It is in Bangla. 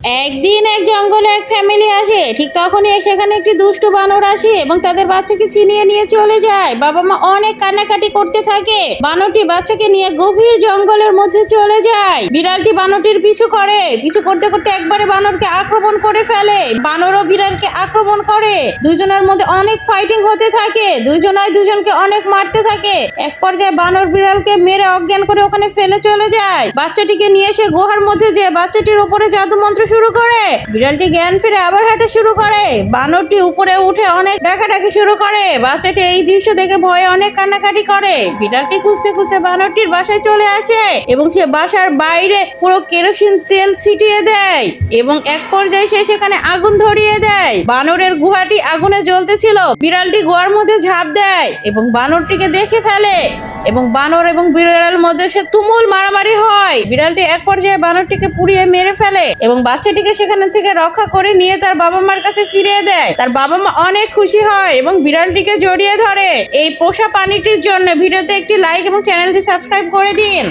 একদিন এক জঙ্গলে এক ফ্যামিলি আসে। ঠিক তখনই সেখানে একটি দুষ্টু বানর আসে এবং তাদের বাচ্চাকে ছিনিয়ে নিয়ে চলে যায়। বাবা মা অনেক কান্নাকাটি করতে থাকে। বানরটি বাচ্চাকে নিয়ে গভীর জঙ্গলের মধ্যে চলে যায়। বিড়ালটি বানরটির পিছু করতে করতে একবারে বানরকে আক্রমণ করে ফেলে। বানরও বিড়ালকে আক্রমণ করে। দুজনের মধ্যে অনেক ফাইটিং হতে থাকে। দুজনকে অনেক মারতে থাকে। এক পর্যায়ে বানর বিড়ালকে মেরে অজ্ঞান করে ওখানে ফেলে চলে যায়। বাচ্চাটিকে নিয়ে এসে গুহার মধ্যে যে বাচ্চাটির উপরে জাদু মন্ত্র শুরু করে। বিড়ালটি জ্ঞান ফিরে আবার হাঁটা শুরু করে। বানরটি উপরে উঠে অনেক ডাকাডাকি শুরু করে। বাচ্চাটি এই দৃশ্য দেখে ভয়ে অনেক কান্নাকাটি করে। বিড়ালটি খুঁজতে খুঁজতে বানরটির বাসায় চলে আসে এবং সে বাসার বাইরে পুরো কেরোসিন তেল ছিটিয়ে দেয় এবং এক পর্যায়ে সে সেখানে আগুন ধরিয়ে দেয়। বানরের গুহাটি আগুনে জ্বলতেছিল। বিড়ালটি গুহার মধ্যে ঝাঁপ দেয় এবং বানরটিকে দেখে ফেলে এবং বানর এবং বিড়ালের মধ্যে সে তুমুল মারামারি হয়। বিড়ালটি এক পর্যায়ে বানরটিকে পুড়িয়ে মেরে ফেলে এবং বাচ্চাটিকে সেখান থেকে রক্ষা করে নিয়ে তার বাবা মার কাছে ফিরিয়ে দেয়। তার বাবা মা অনেক খুশি হয় এবং বিড়ালটিকে জড়িয়ে ধরে। এই পোষা প্রাণীটির জন্য ভিডিওতে একটি লাইক এবং চ্যানেলটি সাবস্ক্রাইব করে দিন।